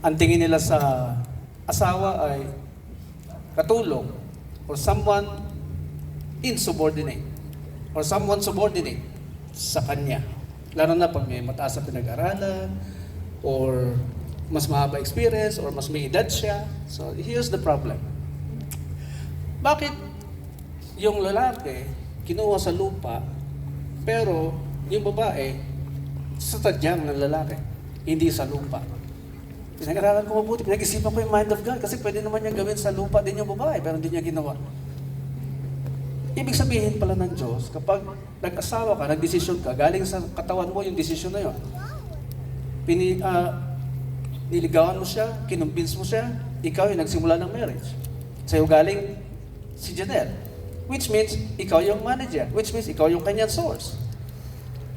ang tingin nila sa asawa ay katulong or someone insubordinate or someone subordinate sa kanya. Lalo na pag may mataas na pinag-aralan or mas mahaba experience or mas may edad siya. So here's the problem. Bakit yung lalaki kinuha sa lupa pero yung babae sa tadyang ng lalaki, hindi sa lupa? Pinag-aralan ko mabuti, pinag-isipan ko yung mind of God kasi pwede naman niyang gawin sa lupa din yung babae pero hindi niya ginawa. Ibig sabihin pala ng Diyos, kapag nag-asawa ka, nag-desisyon ka, galing sa katawan mo yung desisyon na yun. Niligawan mo siya, kinumbins mo siya, ikaw yung nagsimula ng marriage. Sa'yo galing si Janelle, which means ikaw yung manager, which means ikaw yung kanyang source.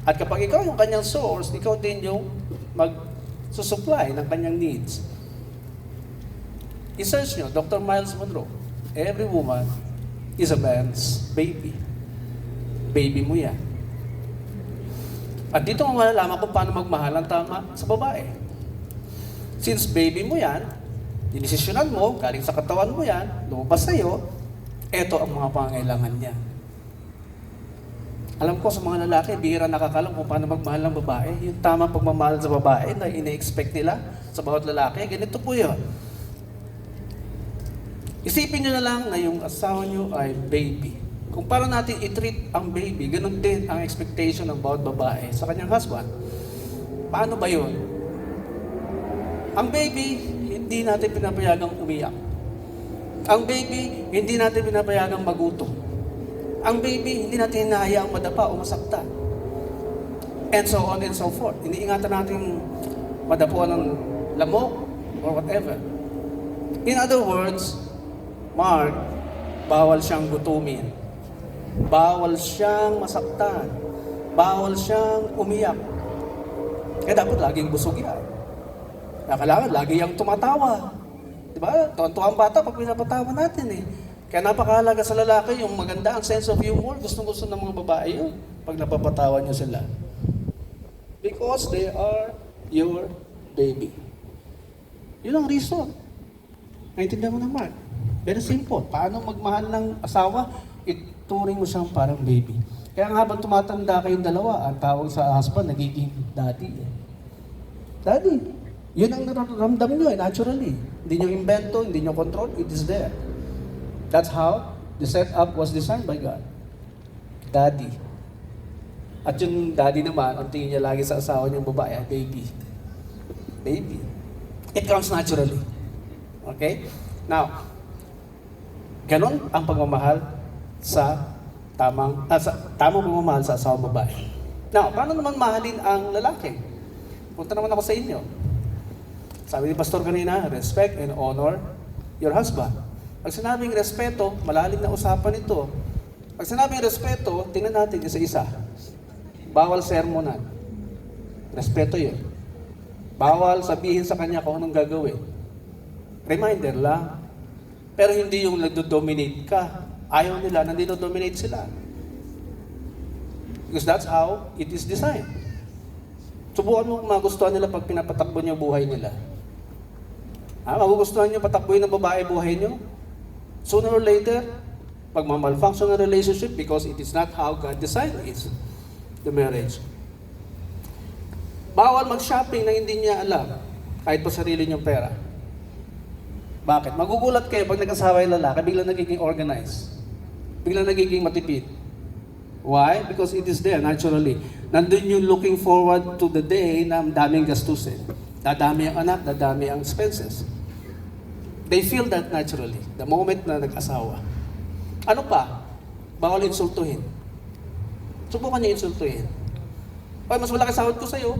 At kapag ikaw yung kanyang source, ikaw din yung mag-supply ng kanyang needs. I-search nyo, Dr. Miles Monroe, every woman is a man's baby. Baby mo yan. At dito mo malalaman kung paano magmahal ang tama sa babae. Since baby mo yan, dinesisyonan mo, galing sa katawan mo yan, lumabas sa'yo, eto ang mga pangangailangan niya. Alam ko sa mga lalaki, bihira nakakalam kung paano magmahal ng babae. Yung tamang pagmamahal sa babae na ine-expect nila sa bawat lalaki, ganito po yun. Isipin nyo na lang na yung asawa nyo ay baby. Kung paano natin i-treat ang baby, ganun din ang expectation ng bawat babae sa kanyang husband. Paano ba yun? Ang baby, hindi natin pinapayagang umiyak. Ang baby, hindi natin pinapayagang magutom. Ang baby, hindi natin hinahayaang madapa o masakta. And so on and so forth. Iniingatan natin madapuan ng lamok or whatever. In other words, Mark, bawal siyang gutumin. Bawal siyang masaktan. Bawal siyang umiyak. Kaya dapat laging busog yan. Kailangan lagi yung tumatawa. Diba? Tuwan-tuwa ang bata pag pinapatawa natin eh. Kaya napakahalaga sa lalaki yung maganda ang sense of humor. Gusto-gusto ng mga babae yun pag napapatawa niyo sila. Because they are your baby. Yun ang reason. Naintindihan mo na, Mark? Very simple. Paano magmahal ng asawa? Ituring mo siyang parang baby. Kaya nga habang tumatanda kayong dalawa, ang tawag sa husband, nagiging daddy. Daddy. Yun ang nararamdam nyo naturally. Hindi nyo invento, hindi nyo control, it is there. That's how the setup was designed by God. Daddy. At yung daddy naman, ang tingin niya lagi sa asawa niyang babae, baby. Baby. It comes naturally. Okay? Now, ganon ang pagmamahal sa tamang pagmamahal sa asawang babae. Now, paano naman mahalin ang lalaki? Punta naman ako sa inyo. Sabi ni Pastor kanina, respect and honor your husband. Pag sinabing respeto, malalim na usapan ito. Pag sinabing respeto, tingnan natin isa-isa. Bawal sermonan. Respeto yun. Bawal sabihin sa kanya kung anong gagawin. Reminder lang. Pero hindi yung nagdo-dominate ka. Ayaw nila na dino-dominate sila. Because that's how it is designed. Subukan mo kung magustuhan nila pag pinapatakbo niyo buhay nila. Magugustuhan niyo patakbuhin ng babae buhay niyo? Sooner or later, magmamalfunction ang relationship because it is not how God designed it, the marriage. Bawal mag-shopping na hindi niya alam, kahit pa sarili niyong pera. Bakit? Magugulat kayo pag nag-asawa yung lalaki, biglang nagiging organized. Biglang nagiging matipid. Why? Because it is there naturally. Nandun yung looking forward to the day na daming gastusin. Dadami ang anak, dadami ang expenses. They feel that naturally, the moment na nag-asawa. Ano pa? Bawal insultuhin. Subukan niyo insultuhin. Ay, mas malaki sahod ko sa'yo.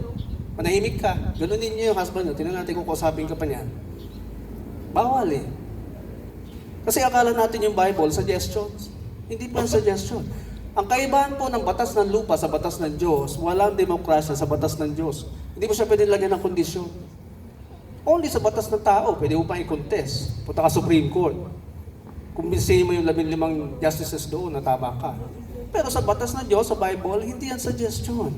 Manahimik ka. Ganunin niyo yung husband niyo. Tingnan natin kung kausapin ka pa niyan. Bawal eh. Kasi akala natin yung Bible, suggestions. Hindi po yung suggestion. Ang kaibahan po ng batas ng lupa sa batas ng Diyos, walang demokrasya sa batas ng Diyos. Hindi mo siya pwede lagyan ng kondisyon. Only sa batas ng tao, pwede mo pang i-contest. Punta ka Supreme Court. Kumbinsihin mo yung 15 justices doon na tama ka. Pero sa batas ng Diyos, sa Bible, hindi yan suggestion.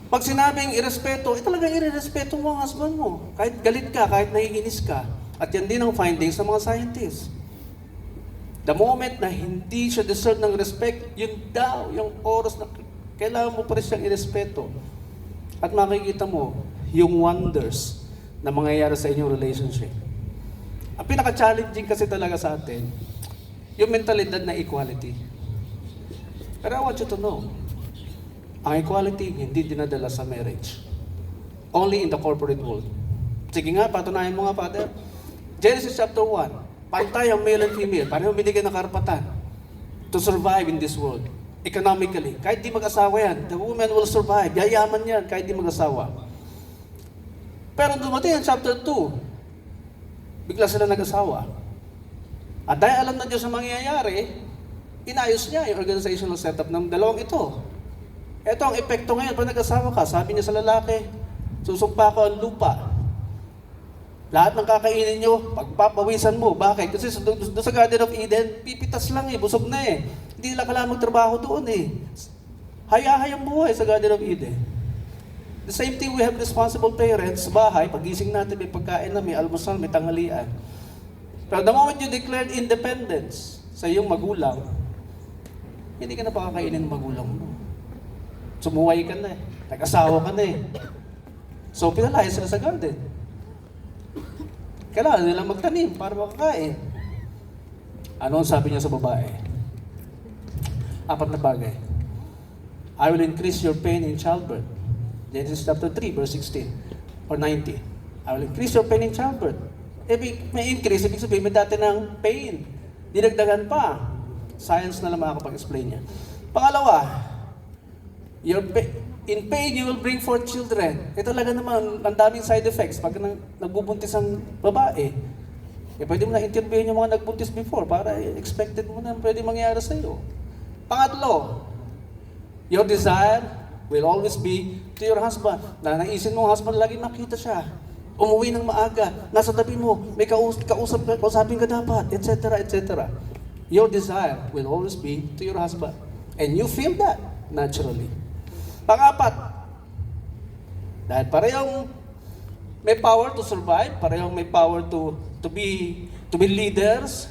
Pag sinabing irespeto, talagang irerespeto mo ang husband mo. Kahit galit ka, kahit naiinis ka. At yan din ang findings ng mga scientists. The moment na hindi siya deserve ng respect, yun daw, yung oras na kailangan mo pa rin siyang irespeto. At makikita mo yung wonders na mangyayari sa inyong relationship. Ang pinaka-challenging kasi talaga sa atin, yung mentalidad na equality. Pero I want you to know, ang equality hindi dinadala sa marriage. Only in the corporate world. Sige nga, patunayan mo nga, Father. Genesis chapter 1, pantay ang male and female, pareho binigyan ng karapatan to survive in this world. Economically. Kahit di mag-asawa yan, the woman will survive. Yayaman yan kahit di mag-asawa. Pero dumating ang chapter 2, bigla sila nag-asawa. At dahil alam na Diyos ang mangyayari, inayos niya yung organizational setup ng dalawang ito. Ito ang epekto ngayon. Pag nag-asawa ka, sabi niya sa lalaki, susumpa ko ang lupa. Lahat ng kakainin nyo, pagpapawisan mo. Bakit? Kasi doon sa Garden of Eden, pipitas lang busog na Hindi nila kailangan magtrabaho doon Hayahayang buhay sa Garden of Eden. The same thing, we have responsible parents sa bahay. Pagising natin, may pagkain na, may almusal, may tanghalian. Pero the moment you declared independence sa iyong magulang, hindi ka na pakakainin ng magulang mo. Sumuway ka na Nag-asawa ka na So, pinalaya sila sa garden. Kailangan nilang magtanim para makakain. Ano ang sabi niya sa babae? 4 na bagay. I will increase your pain in childbirth. Genesis chapter 3, verse 16 or 19. I will increase your pain in childbirth. May increase, ibig sabihin, may dati ng pain. Dinagdagan pa. Science na lang makakapag-explain niya. Pangalawa, in pain, you will bring forth children. Talaga naman, ang daming side effects pag nagbubuntis ang babae. Pwede mo na interviewin yung mga nagbuntis before para expected mo na pwede mangyari sa iyo. Pangatlo, your desire will always be to your husband. Na naisin mo ang husband, lagi makita siya. Umuwi ng maaga, nasa tabi mo, may kausapin ka dapat, etc., etc. Your desire will always be to your husband. And you feel that naturally. Pang-apat, dahil parehong may power to survive, parehong may power to be leaders,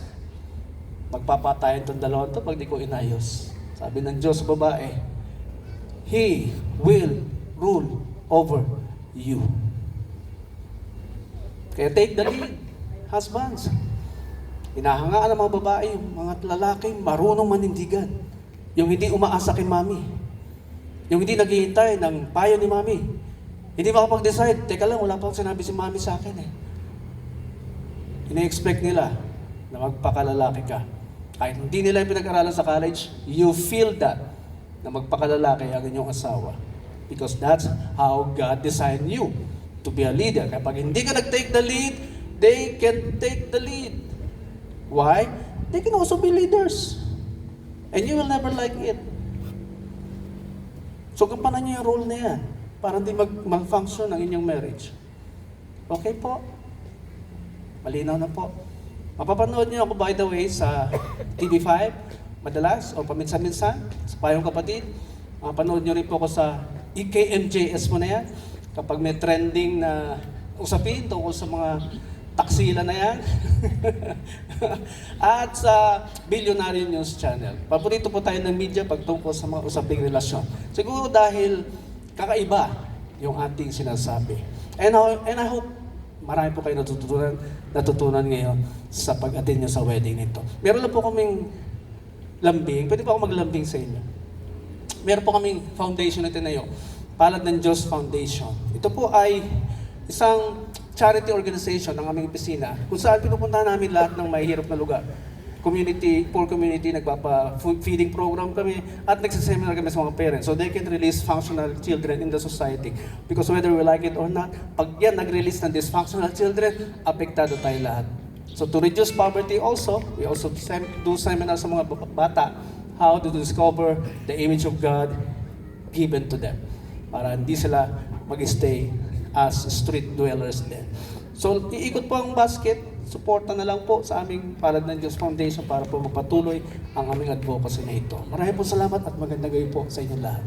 magpapatayan itong dalawang ito pag di ko inayos. Sabi ng Diyos sa babae, He will rule over you. Kaya take the lead, husbands. Hinahangaan ng mga babae, yung mga lalaki, marunong manindigan. Yung hindi umaasa kay mami. Yung hindi naghihintay ng payo ni mami. Hindi makapag-decide, teka lang, wala pang sinabi si mami sa akin Ina-expect nila na magpakalalaki ka. Kahit hindi nila yung pinag-aralan sa college, you feel that na magpakalalaki ang inyong asawa. Because that's how God designed you to be a leader. Kapag hindi ka nag-take the lead, they can take the lead. Why? They can also be leaders. And you will never like it. So, gampanan niyo yung role na yan para hindi mag-function ang inyong marriage. Okay po? Malinaw na po. Mapapanood niyo ako, by the way, sa TV5, madalas, o paminsan-minsan, sa Payong Kapatid. Mapapanood niyo rin po ako sa EKMJS mo na yan. Kapag may trending na usapin tungkol sa mga taksila na yan. At sa Billionaire News Channel. Paborito po tayo ng media pagtungkol sa mga usaping relasyon. Siguro dahil kakaiba yung ating sinasabi. And I hope marami po kayo natutunan ngayon sa pag-attend nyo sa wedding nito. Meron na po kaming lambing. Pwede po ako maglambing sa inyo. Meron po kaming foundation na tinayo. Palad ng Diyos Foundation. Ito po ay isang charity organization ng aming opisina kung saan pinupuntahan namin lahat ng mahihirap na lugar. Poor community, nagpapa-feeding program kami at nagsiseminar kami sa mga parents so they can release functional children in the society. Because whether we like it or not, pag yan nag-release ng dysfunctional children, apektado tayo lahat. So to reduce poverty also, we also do seminars sa mga bata how to discover the image of God given to them para hindi sila mag-stay as street dwellers din. So, iikot po ang basket, suporta na lang po sa aming Palad ng Diyos Foundation para po magpatuloy ang aming advocacy na ito. Maraming po salamat at magandang gabi po sa inyong lahat.